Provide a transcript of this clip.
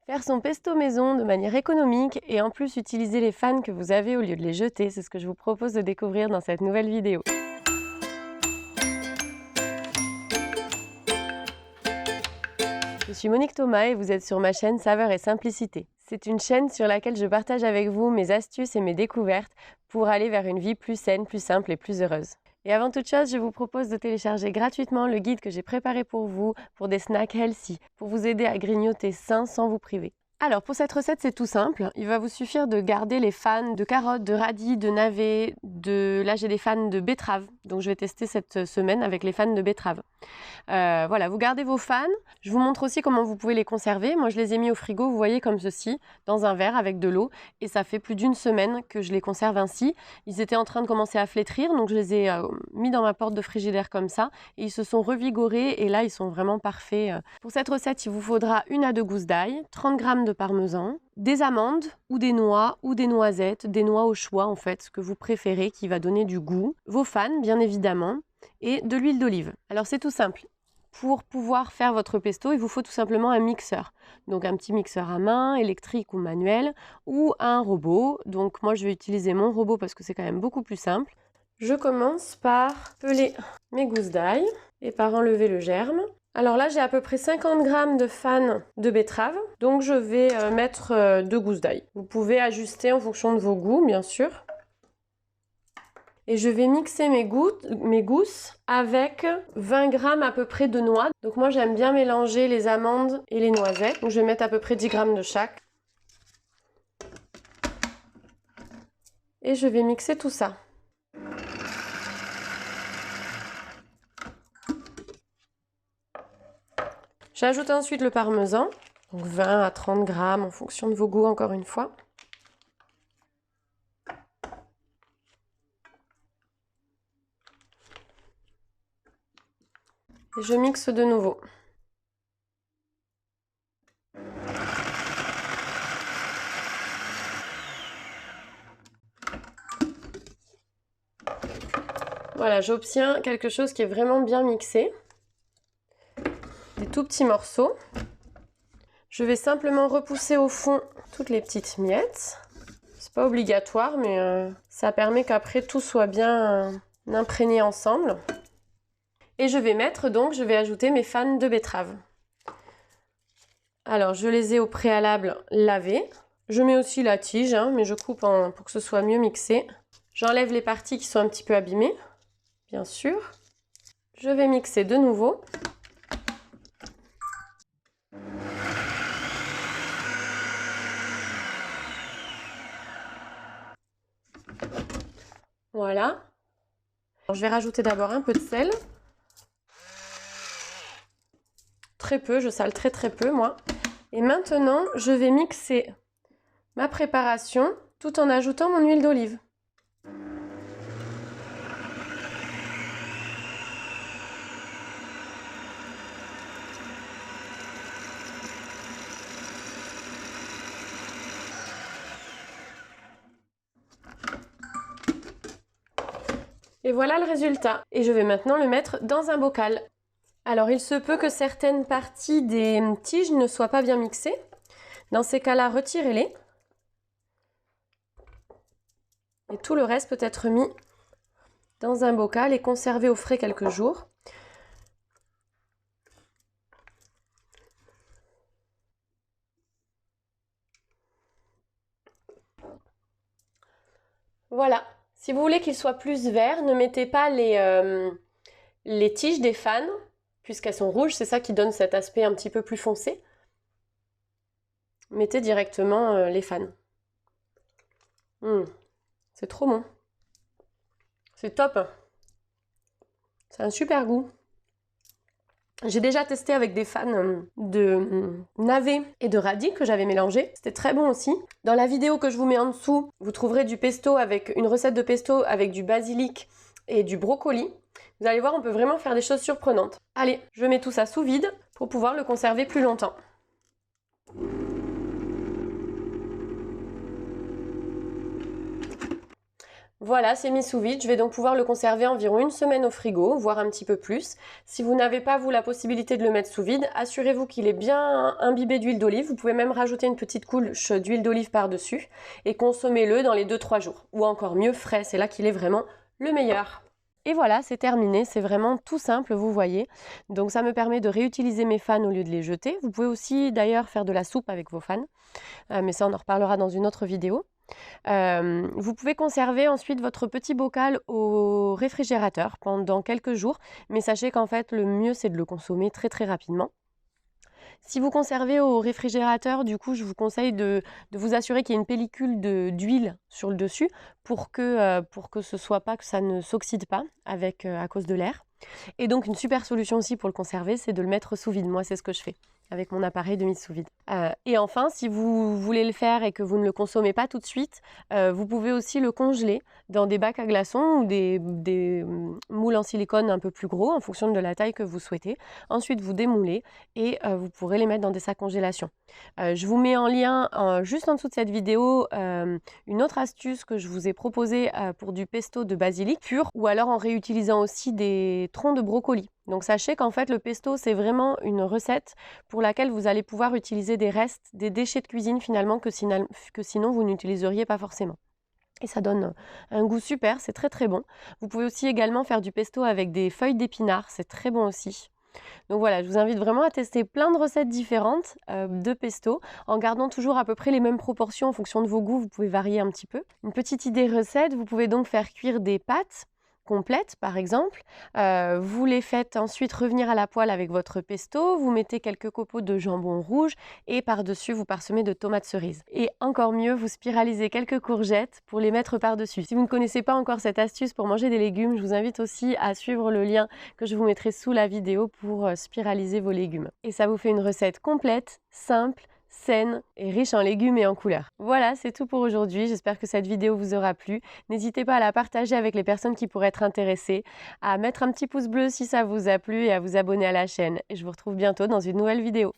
Faire son pesto maison de manière économique et en plus utiliser les fans que vous avez au lieu de les jeter, c'est ce que je vous propose de découvrir dans cette nouvelle vidéo. Je suis Monique Thomas et vous êtes sur ma chaîne Saveur et Simplicité. C'est une chaîne sur laquelle je partage avec vous mes astuces et mes découvertes pour aller vers une vie plus saine, plus simple et plus heureuse. Et avant toute chose, je vous propose de télécharger gratuitement le guide que j'ai préparé pour vous pour des snacks healthy, pour vous aider à grignoter sain sans vous priver. Alors pour cette recette, c'est tout simple. Il va vous suffire de garder les fans de carottes, de radis, de navets, là j'ai des fans de betterave. Donc je vais tester cette semaine avec les fans de betterave. Voilà, vous gardez vos fans. Je vous montre aussi comment vous pouvez les conserver. Moi je les ai mis au frigo, vous voyez comme ceci, dans un verre avec de l'eau. Et ça fait plus d'une semaine que je les conserve ainsi. Ils étaient en train de commencer à flétrir, donc je les ai mis dans ma porte de frigidaire comme ça. Et ils se sont revigorés et là ils sont vraiment parfaits. Pour cette recette, il vous faudra 1 à 2 gousses d'ail, 30 g de parmesan, des amandes ou des noix ou des noisettes, des noix au choix en fait, ce que vous préférez qui va donner du goût, vos fans bien évidemment et de l'huile d'olive. Alors c'est tout simple. Pour pouvoir faire votre pesto, il vous faut tout simplement un mixeur. Donc un petit mixeur à main, électrique ou manuel, ou un robot. Donc moi je vais utiliser mon robot parce que c'est quand même beaucoup plus simple. Je commence par peler mes gousses d'ail et par enlever le germe. Alors là, j'ai à peu près 50 g de fans de betterave, donc je vais mettre 2 gousses d'ail. Vous pouvez ajuster en fonction de vos goûts, bien sûr. Et je vais mixer mes gousses avec 20 g à peu près de noix. Donc moi, j'aime bien mélanger les amandes et les noisettes. Donc je vais mettre à peu près 10 g de chaque. Et je vais mixer tout ça. J'ajoute ensuite le parmesan, donc 20 à 30 g en fonction de vos goûts encore une fois. Et je mixe de nouveau. Voilà, j'obtiens quelque chose qui est vraiment bien mixé. Des tout petits morceaux. Je vais simplement repousser au fond toutes les petites miettes. C'est pas obligatoire, mais ça permet qu'après tout soit bien imprégné ensemble. Et je vais ajouter mes fans de betterave. Alors, je les ai au préalable lavés. Je mets aussi la tige, mais je coupe pour que ce soit mieux mixé. J'enlève les parties qui sont un petit peu abîmées, bien sûr. Je vais mixer de nouveau. Voilà. Alors, je vais rajouter d'abord un peu de sel. Très peu, je sale très peu moi. Et maintenant, je vais mixer ma préparation tout en ajoutant mon huile d'olive. Et voilà le résultat. Et je vais maintenant le mettre dans un bocal. Alors il se peut que certaines parties des tiges ne soient pas bien mixées. Dans ces cas-là, retirez-les. Et tout le reste peut être mis dans un bocal et conservé au frais quelques jours. Voilà. Si vous voulez qu'il soit plus vert, ne mettez pas les tiges des fans, puisqu'elles sont rouges, c'est ça qui donne cet aspect un petit peu plus foncé. Mettez directement les fans. C'est trop bon. C'est top. C'est un super goût. J'ai déjà testé avec des fans de navets et de radis que j'avais mélangés. C'était très bon aussi. Dans la vidéo que je vous mets en dessous, vous trouverez du pesto avec une recette de pesto avec du basilic et du brocoli. Vous allez voir, on peut vraiment faire des choses surprenantes. Allez, je mets tout ça sous vide pour pouvoir le conserver plus longtemps. Voilà, c'est mis sous vide. Je vais donc pouvoir le conserver environ une semaine au frigo, voire un petit peu plus. Si vous n'avez pas, vous, la possibilité de le mettre sous vide, assurez-vous qu'il est bien imbibé d'huile d'olive. Vous pouvez même rajouter une petite couche d'huile d'olive par-dessus et consommez-le dans les 2-3 jours. Ou encore mieux, frais, c'est là qu'il est vraiment le meilleur. Et voilà, c'est terminé, c'est vraiment tout simple, vous voyez. Donc ça me permet de réutiliser mes fans au lieu de les jeter. Vous pouvez aussi d'ailleurs faire de la soupe avec vos fans, mais ça on en reparlera dans une autre vidéo. Vous pouvez conserver ensuite votre petit bocal au réfrigérateur pendant quelques jours, mais sachez qu'en fait le mieux c'est de le consommer très très rapidement. Si vous conservez au réfrigérateur, du coup, je vous conseille de vous assurer qu'il y ait une pellicule d'huile sur le dessus pour que ce soit pas, que ça ne s'oxyde pas à cause de l'air. Et donc, une super solution aussi pour le conserver, c'est de le mettre sous vide. Moi, c'est ce que je fais avec mon appareil de mise sous vide. Et enfin, si vous voulez le faire et que vous ne le consommez pas tout de suite, vous pouvez aussi le congeler dans des bacs à glaçons ou des moules en silicone un peu plus gros en fonction de la taille que vous souhaitez. Ensuite, vous démoulez et vous pourrez les mettre dans des sacs congélation. Je vous mets en lien juste en dessous de cette vidéo une autre astuce que je vous ai proposée pour du pesto de basilic pur ou alors en réutilisant aussi des troncs de brocoli. Donc sachez qu'en fait le pesto c'est vraiment une recette pour laquelle vous allez pouvoir utiliser des restes, des déchets de cuisine finalement que sinon vous n'utiliseriez pas forcément. Et ça donne un goût super, c'est très très bon. Vous pouvez aussi également faire du pesto avec des feuilles d'épinards, c'est très bon aussi. Donc voilà, je vous invite vraiment à tester plein de recettes différentes de pesto, en gardant toujours à peu près les mêmes proportions en fonction de vos goûts, vous pouvez varier un petit peu. Une petite idée recette, vous pouvez donc faire cuire des pâtes complètes par exemple, vous les faites ensuite revenir à la poêle avec votre pesto, vous mettez quelques copeaux de jambon rouge et par-dessus vous parsemez de tomates cerises. Et encore mieux, vous spiralisez quelques courgettes pour les mettre par-dessus. Si vous ne connaissez pas encore cette astuce pour manger des légumes, je vous invite aussi à suivre le lien que je vous mettrai sous la vidéo pour spiraliser vos légumes. Et ça vous fait une recette complète, simple, saine et riche en légumes et en couleurs. Voilà, c'est tout pour aujourd'hui. J'espère que cette vidéo vous aura plu. N'hésitez pas à la partager avec les personnes qui pourraient être intéressées, à mettre un petit pouce bleu si ça vous a plu et à vous abonner à la chaîne. Et je vous retrouve bientôt dans une nouvelle vidéo.